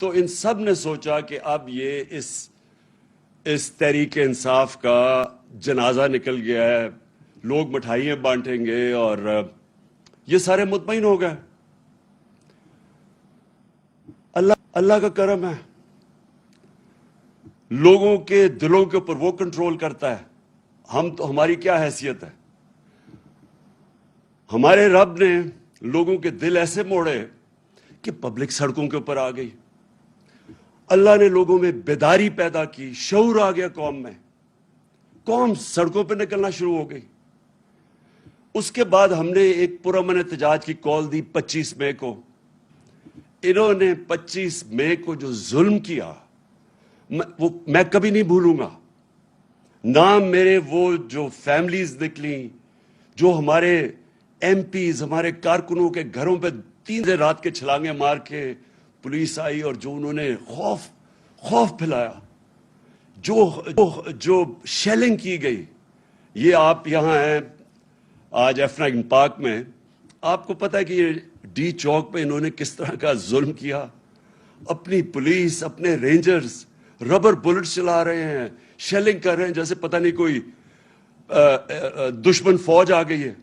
تو ان سب نے سوچا کہ اب یہ اس تحریک انصاف کا جنازہ نکل گیا ہے، لوگ مٹھائیاں بانٹیں گے اور یہ سارے مطمئن ہو گئے۔ اللہ کا کرم ہے، لوگوں کے دلوں کے اوپر وہ کنٹرول کرتا ہے۔ ہماری کیا حیثیت ہے؟ ہمارے رب نے لوگوں کے دل ایسے موڑے کہ پبلک سڑکوں کے اوپر آ گئی۔ اللہ نے لوگوں میں بیداری پیدا کی، شعور آ گیا قوم میں، قوم سڑکوں پہ نکلنا شروع ہو گئی۔ اس کے بعد ہم نے ایک پرامن احتجاج کی کال دی 25 مئی کو۔ انہوں نے 25 مئی کو جو ظلم کیا وہ میں کبھی نہیں بھولوں گا۔ نام میرے وہ جو فیملیز نکلیں، جو ہمارے ایم پیز، ہمارے کارکنوں کے گھروں پہ 3 رات کے چھلانگے مار کے پولیس آئی اور جو انہوں نے خوف پھیلایا، جو شیلنگ کی گئی۔ یہ آپ یہاں ہیں آج F9 پارک میں، آپ کو پتہ ہے کہ یہ ڈی چوک پہ انہوں نے کس طرح کا ظلم کیا۔ اپنی پولیس، اپنے رینجرز ربر بلٹ چلا رہے ہیں، شیلنگ کر رہے ہیں جیسے پتہ نہیں کوئی دشمن فوج آ گئی ہے۔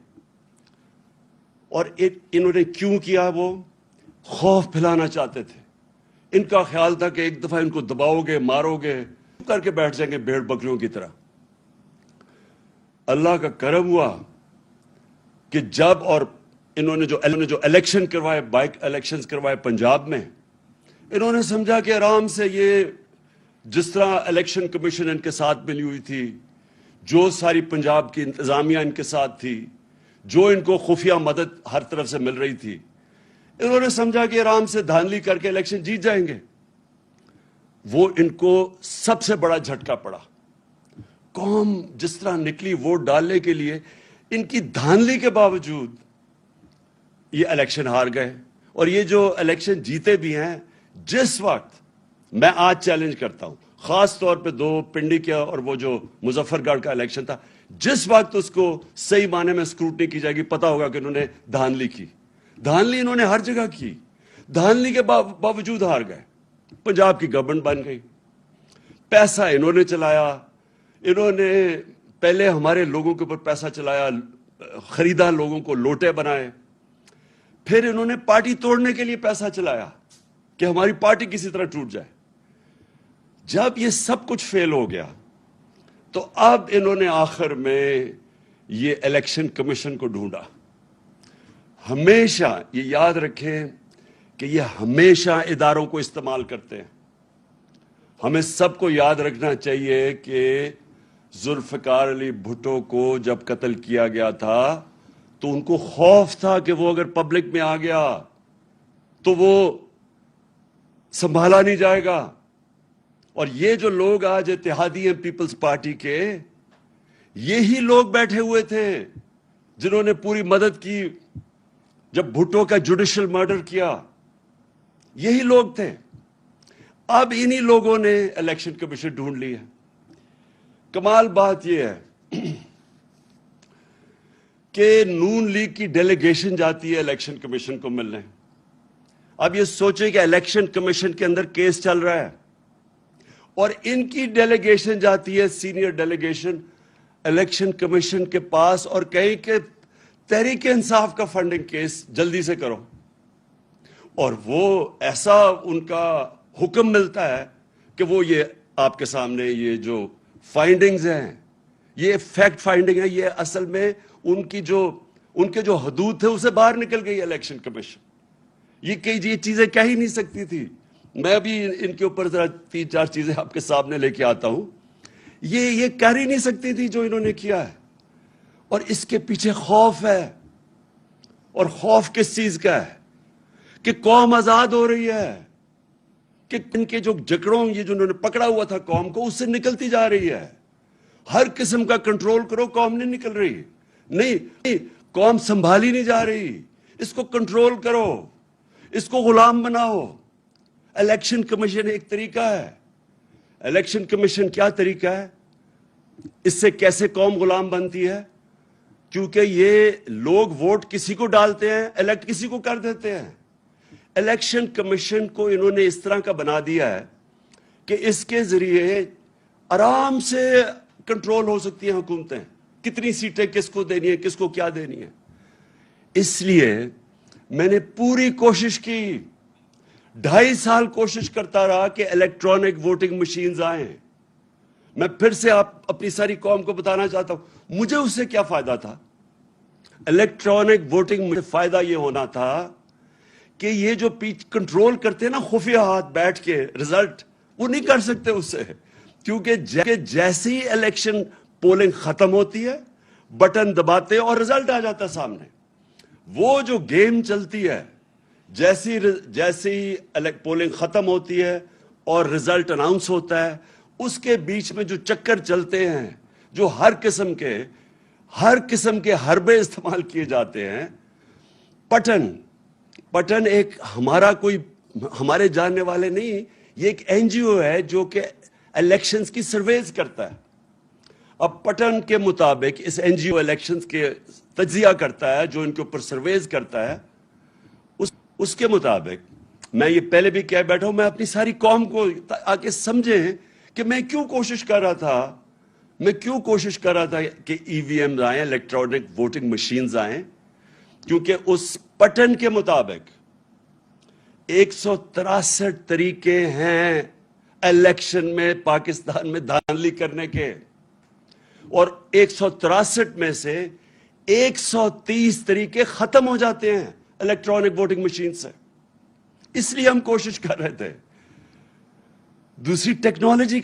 اور انہوں نے کیوں کیا؟ وہ خوف پھیلانا چاہتے تھے۔ ان کا خیال تھا کہ ایک دفعہ ان کو دباؤ گے، مارو گے، کر کے بیٹھ جائیں گے بھیڑ بکریوں کی طرح۔ اللہ کا کرم ہوا کہ جب اور انہوں نے جو الیکشن کروائے، بائک الیکشنز کروائے پنجاب میں، انہوں نے سمجھا کہ آرام سے یہ جس طرح الیکشن کمیشن ان کے ساتھ ملی ہوئی تھی، جو ساری پنجاب کی انتظامیہ ان کے ساتھ تھی، جو ان کو خفیہ مدد ہر طرف سے مل رہی تھی، انہوں نے سمجھا کہ آرام سے دھاندلی کر کے الیکشن جیت جائیں گے۔ وہ ان کو سب سے بڑا جھٹکا پڑا۔ قوم جس طرح نکلی ووٹ ڈالنے کے لیے، ان کی دھاندلی کے باوجود یہ الیکشن ہار گئے۔ اور یہ جو الیکشن جیتے بھی ہیں، جس وقت میں آج چیلنج کرتا ہوں، خاص طور پہ 2 پنڈی کا اور وہ جو مظفر گڑھ کا الیکشن تھا، جس وقت اس کو صحیح معنی میں اسکروٹنی کی جائے گی، پتا ہوگا کہ انہوں نے دھاندلی کی۔ دھاندلی انہوں نے ہر جگہ کی، دھاندلی کے باوجود ہار گئے۔ پنجاب کی گورنمنٹ بن گئی، پیسہ انہوں نے چلایا، انہوں نے پہلے ہمارے لوگوں کے اوپر پیسہ چلایا، خریدا، لوگوں کو لوٹے بنائے، پھر انہوں نے پارٹی توڑنے کے لیے پیسہ چلایا کہ ہماری پارٹی کسی طرح ٹوٹ جائے۔ جب یہ سب کچھ فیل ہو گیا تو اب انہوں نے آخر میں یہ الیکشن کمیشن کو ڈھونڈا۔ ہمیشہ یہ یاد رکھیں کہ یہ ہمیشہ اداروں کو استعمال کرتے ہیں۔ ہمیں سب کو یاد رکھنا چاہیے کہ ذوالفقار علی بھٹو کو جب قتل کیا گیا تھا تو ان کو خوف تھا کہ وہ اگر پبلک میں آ گیا تو وہ سنبھالا نہیں جائے گا۔ اور یہ جو لوگ آج اتحادی ہیں پیپلز پارٹی کے، یہی لوگ بیٹھے ہوئے تھے جنہوں نے پوری مدد کی جب بھٹو کا جوڈیشل مرڈر کیا، یہی لوگ تھے۔ اب انہی لوگوں نے الیکشن کمیشن ڈھونڈ لی ہے۔ کمال بات یہ ہے کہ نون لیگ کی ڈیلیگیشن جاتی ہے الیکشن کمیشن کو ملنے۔ اب یہ سوچیں کہ الیکشن کمیشن کے اندر کیس چل رہا ہے اور ان کی ڈیلیگیشن جاتی ہے، سینئر ڈیلیگیشن، الیکشن کمیشن کے پاس اور کہیں کہ تحریک انصاف کا فنڈنگ کیس جلدی سے کرو۔ اور وہ ایسا ان کا حکم ملتا ہے کہ وہ یہ آپ کے سامنے یہ جو فائنڈنگز ہیں، یہ فیکٹ فائنڈنگ ہے، یہ اصل میں ان کے جو حدود تھے اسے باہر نکل گئی الیکشن کمیشن۔ یہ چیزیں کہہ ہی نہیں سکتی تھی۔ میں بھی ان کے اوپر ذرا 3-4 چیزیں آپ کے سامنے لے کے آتا ہوں۔ یہ کہہ ہی نہیں سکتی تھی جو انہوں نے کیا ہے۔ اور اس کے پیچھے خوف ہے۔ اور خوف کس چیز کا ہے؟ کہ قوم آزاد ہو رہی ہے، کہ ان کے جو جکڑوں یہ جو انہوں نے پکڑا ہوا تھا قوم کو، اس سے نکلتی جا رہی ہے۔ ہر قسم کا کنٹرول کرو، قوم نہیں نکل رہی۔ نہیں، قوم سنبھالی نہیں جا رہی۔ اس کو کنٹرول کرو، اس کو غلام بناؤ۔ الیکشن کمیشن ایک طریقہ ہے۔ الیکشن کمیشن کیا طریقہ ہے؟ اس سے کیسے قوم غلام بنتی ہے؟ کیونکہ یہ لوگ ووٹ کسی کو ڈالتے ہیں، الیکٹ کسی کو کر دیتے ہیں۔ الیکشن کمیشن کو انہوں نے اس طرح کا بنا دیا ہے کہ اس کے ذریعے آرام سے کنٹرول ہو سکتی ہیں حکومتیں، کتنی سیٹیں کس کو دینی ہیں، کس کو کیا دینی ہے۔ اس لیے میں نے پوری کوشش کی، 2.5 سال کوشش کرتا رہا کہ الیکٹرانک ووٹنگ مشینز آئیں۔ میں پھر سے اپنی ساری قوم کو بتانا چاہتا ہوں مجھے اس سے کیا فائدہ تھا۔ الیکٹرانک ووٹنگ میں فائدہ یہ ہونا تھا کہ یہ جو کنٹرول کرتے ہیں نا خفیہ ہاتھ بیٹھ کے رزلٹ، وہ نہیں کر سکتے اس سے، کیونکہ جیسے ہی الیکشن پولنگ ختم ہوتی ہے بٹن دباتے اور رزلٹ آ جاتا سامنے۔ وہ جو گیم چلتی ہے، جیسے ہی پولنگ ختم ہوتی ہے اور رزلٹ اناؤنس ہوتا ہے، اس کے بیچ میں جو چکر چلتے ہیں، جو ہر قسم کے حربے استعمال کیے جاتے ہیں۔ پٹن ایک ہمارے جاننے والے نہیں، یہ ایک این جی او ہے جو کہ الیکشنز کی سرویز کرتا ہے۔ اب پٹن کے مطابق اس این جی او الیکشنز کے تجزیہ کرتا ہے، جو ان کے اوپر سرویز کرتا ہے، اس کے مطابق میں یہ پہلے بھی کہہ بیٹھا ہوں، میں اپنی ساری قوم کو آکے سمجھیں کہ میں کیوں کوشش کر رہا تھا کہ ای وی ایم آئیں، الیکٹرانک ووٹنگ مشینز آئیں، کیونکہ اس پٹن کے مطابق 163 طریقے ہیں الیکشن میں پاکستان میں دھاندلی کرنے کے، اور 163 میں سے 130 طریقے ختم ہو جاتے ہیں الیکٹرانک ووٹنگ مشین سے۔ اس لیے ہم کوشش کر رہے تھے۔ دوسری ٹیکنالوجی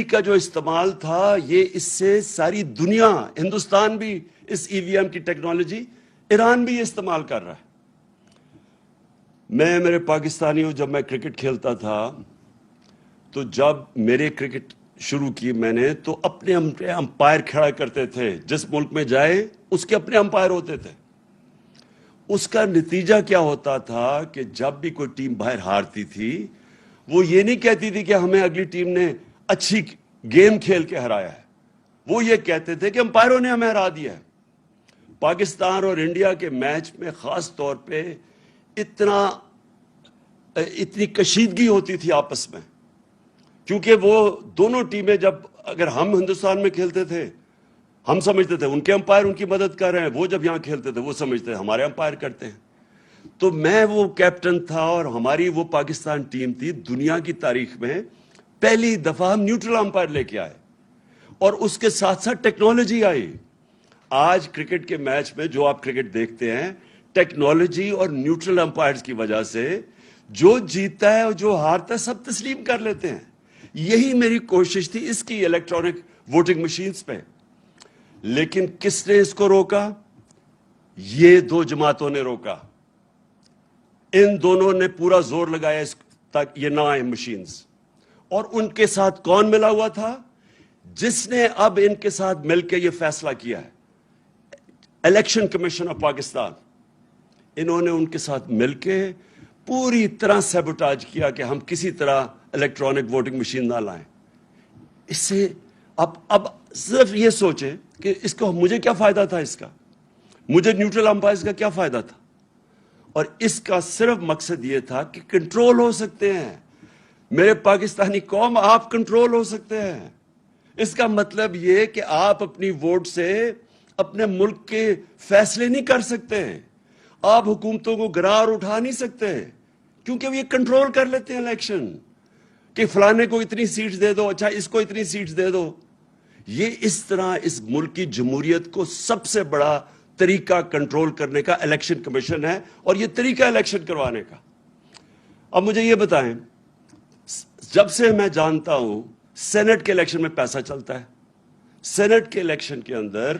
کا جو استعمال تھا، یہ اس سے ساری دنیا، ہندوستان بھی اس ای وی ایم کی ٹیکنالوجی، ایران بھی استعمال کر رہا ہے۔ میرے پاکستانیوں، جب میں کرکٹ کھیلتا تھا تو جب میرے کرکٹ شروع کی میں نے، تو اپنے امپائر کھڑا کرتے تھے، جس ملک میں جائے اس کے اپنے امپائر ہوتے تھے۔ اس کا نتیجہ کیا ہوتا تھا کہ جب بھی کوئی ٹیم باہر ہارتی تھی، وہ یہ نہیں کہتی تھی کہ ہمیں اگلی ٹیم نے اچھی گیم کھیل کے ہرایا ہے، وہ یہ کہتے تھے کہ امپائروں نے ہمیں ہرا دیا ہے۔ پاکستان اور انڈیا کے میچ میں خاص طور پہ اتنی کشیدگی ہوتی تھی آپس میں، کیونکہ وہ دونوں ٹیمیں، جب اگر ہم ہندوستان میں کھیلتے تھے، ہم سمجھتے تھے ان کے امپائر ان کی مدد کر رہے ہیں، وہ جب یہاں کھیلتے تھے وہ سمجھتے تھے ہمارے امپائر کرتے ہیں۔ تو میں وہ کیپٹن تھا اور ہماری وہ پاکستان ٹیم تھی، دنیا کی تاریخ میں پہلی دفعہ ہم نیوٹرل امپائر لے کے آئے، اور اس کے ساتھ ساتھ ٹیکنالوجی آئی۔ آج کرکٹ کے میچ میں جو آپ کرکٹ دیکھتے ہیں، ٹیکنالوجی اور نیوٹرل امپائرز کی وجہ سے جو جیتتا ہے اور جو ہارتا ہے سب تسلیم کر لیتے ہیں۔ یہی میری کوشش تھی اس کی الیکٹرانک ووٹنگ مشینز پہ۔ لیکن کس نے اس کو روکا؟ یہ دو جماعتوں نے روکا۔ ان دونوں نے پورا زور لگایا تاکہ یہ نہ آئے مشینز۔ اور ان کے ساتھ کون ملا ہوا تھا؟ جس نے اب ان کے ساتھ مل کے یہ فیصلہ کیا ہے، الیکشن کمیشن آف پاکستان۔ انہوں نے ان کے ساتھ مل کے پوری طرح سیبوٹاج کیا کہ ہم کسی طرح الیکٹرانک ووٹنگ مشین نہ لائیں۔ اس سے اب صرف یہ سوچیں کہ اس کو مجھے کیا فائدہ تھا، اس کا مجھے نیوٹرل امپائرز کا کیا فائدہ تھا؟ اور اس کا صرف مقصد یہ تھا کہ کنٹرول ہو سکتے ہیں میرے پاکستانی قوم، آپ کنٹرول ہو سکتے ہیں۔ اس کا مطلب یہ کہ آپ اپنی ووٹ سے اپنے ملک کے فیصلے نہیں کر سکتے، آپ حکومتوں کو گرار اٹھا نہیں سکتے، کیونکہ وہ یہ کنٹرول کر لیتے ہیں الیکشن، کہ فلانے کو اتنی سیٹس دے دو، اچھا اس کو اتنی سیٹس دے دو۔ یہ اس طرح اس ملک کی جمہوریت کو سب سے بڑا طریقہ کنٹرول کرنے کا الیکشن کمیشن ہے، اور یہ طریقہ الیکشن کروانے کا۔ اب مجھے یہ بتائیں، جب سے میں جانتا ہوں سینٹ کے الیکشن میں پیسہ چلتا ہے، سینٹ کے الیکشن کے اندر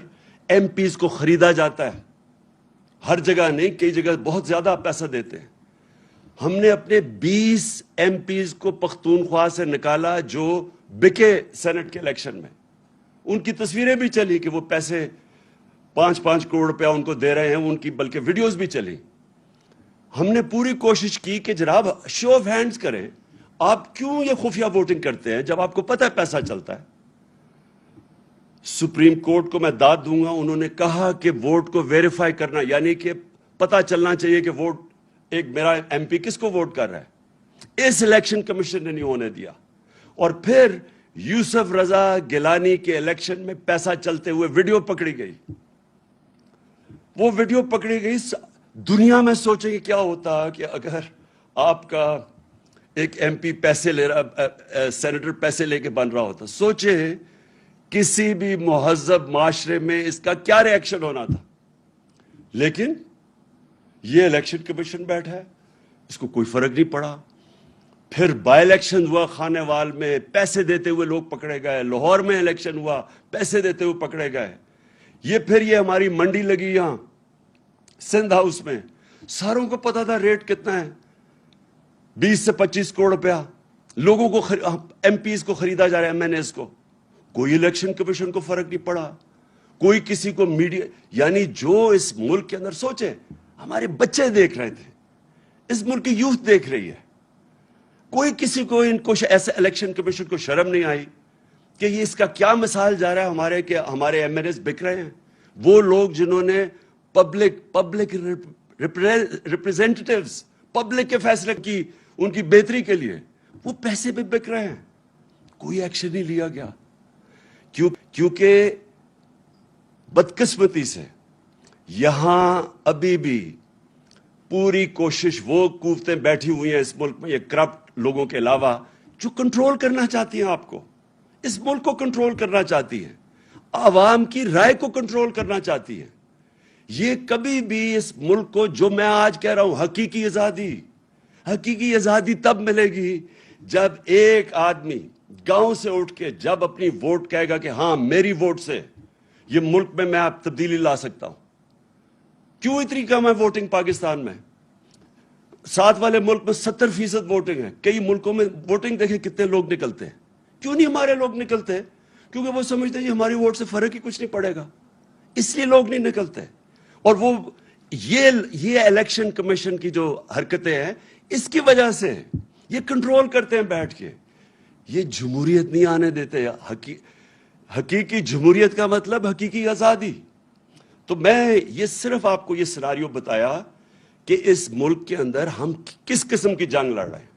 ایم پیز کو خریدا جاتا ہے، ہر جگہ نہیں، کئی جگہ بہت زیادہ پیسہ دیتے ہیں۔ ہم نے اپنے 20 ایم پیز کو پختونخوا سے نکالا جو بکے سینٹ کے الیکشن میں، ان کی تصویریں بھی چلی کہ وہ پیسے 5-5 کروڑ روپیہ ان کو دے رہے ہیں، ان کی بلکہ ویڈیوز بھی چلی۔ ہم نے پوری کوشش کی کہ جناب شو آف ہینڈز کریں، آپ کیوں یہ خفیہ ووٹنگ کرتے ہیں جب آپ کو پتہ ہے پیسہ چلتا ہے؟ سپریم کورٹ کو میں داد دوں گا، انہوں نے کہا کہ ووٹ کو ویریفائی کرنا، یعنی کہ پتا چلنا چاہیے کہ ووٹ ایک میرا ایم پی کس کو ووٹ کر رہا ہے. اس الیکشن کمیشن نے نہیں ہونے دیا. اور پھر یوسف رضا گیلانی کے الیکشن میں پیسہ چلتے ہوئے ویڈیو پکڑی گئی. وہ ویڈیو پکڑی گئی. دنیا میں سوچیں کہ کیا ہوتا کہ اگر آپ کا ایک ایم پی پیسے لے رہا, سینیٹر پیسے لے کے بن رہا ہوتا. سوچیں کسی بھی مہذب معاشرے میں اس کا کیا ری ایکشن ہونا تھا. لیکن یہ الیکشن کمیشن بیٹھا ہے, اس کو کوئی فرق نہیں پڑا. پھر بائی الیکشن ہوا خانے وال میں, پیسے دیتے ہوئے لوگ پکڑے گئے. لاہور میں الیکشن ہوا, پیسے دیتے ہوئے پکڑے گئے. پھر یہ ہماری منڈی لگی یہاں سندھ ہاؤس میں, ساروں کو پتا تھا ریٹ کتنا ہے, 20 سے 25 کروڑ روپیہ. لوگوں کو ایم پیز کو خریدا جا رہا ہے, ایم این ایز کو. کوئی الیکشن کمیشن کو فرق نہیں پڑا, کوئی کسی کو میڈیا. یعنی جو اس ملک کے اندر, سوچے ہمارے بچے دیکھ رہے تھے, اس ملک کی یوتھ دیکھ رہی ہے, کوئی کسی کو ان کو ایسے الیکشن کمیشن کو شرم نہیں آئی کہ یہ اس کا کیا مثال جا رہا ہے کہ ہمارے ایم این ایز بک رہے ہیں. وہ لوگ جنہوں نے پبلک ریپریزنٹیٹیوز, پبلک کے فیصلے کی ان کی بہتری کے لیے, وہ پیسے پہ بک رہے ہیں. کوئی ایکشن نہیں لیا گیا. کیونکہ بدقسمتی سے یہاں ابھی بھی پوری کوشش, وہ قوتیں بیٹھی ہوئی ہیں اس ملک میں, یہ کرپٹ لوگوں کے علاوہ, جو کنٹرول کرنا چاہتی ہیں آپ کو, اس ملک کو کنٹرول کرنا چاہتی ہیں, عوام کی رائے کو کنٹرول کرنا چاہتی ہیں. یہ کبھی بھی اس ملک کو, جو میں آج کہہ رہا ہوں, حقیقی آزادی تب ملے گی جب ایک آدمی گاؤں سے اٹھ کے جب اپنی ووٹ کہے گا کہ ہاں میری ووٹ سے یہ ملک میں آپ تبدیلی لا سکتا ہوں. کیوں اتنی کم ہے ووٹنگ پاکستان میں؟ ساتھ والے ملک میں 70% ووٹنگ ہے. کئی ملکوں میں ووٹنگ دیکھیں کتنے لوگ نکلتے ہیں. کیوں نہیں ہمارے لوگ نکلتے؟ کیونکہ وہ سمجھتے ہیں ہماری ووٹ سے فرق ہی کچھ نہیں پڑے گا, اس لیے لوگ نہیں نکلتے. اور وہ یہ الیکشن کمیشن کی جو حرکتیں ہیں, اس کی وجہ سے یہ کنٹرول کرتے ہیں بیٹھ کے. یہ جمہوریت نہیں آنے دیتے. حقیقی جمہوریت کا مطلب حقیقی آزادی. تو میں یہ صرف آپ کو یہ سیناریو بتایا کہ اس ملک کے اندر ہم کس قسم کی جنگ لڑ رہے ہیں.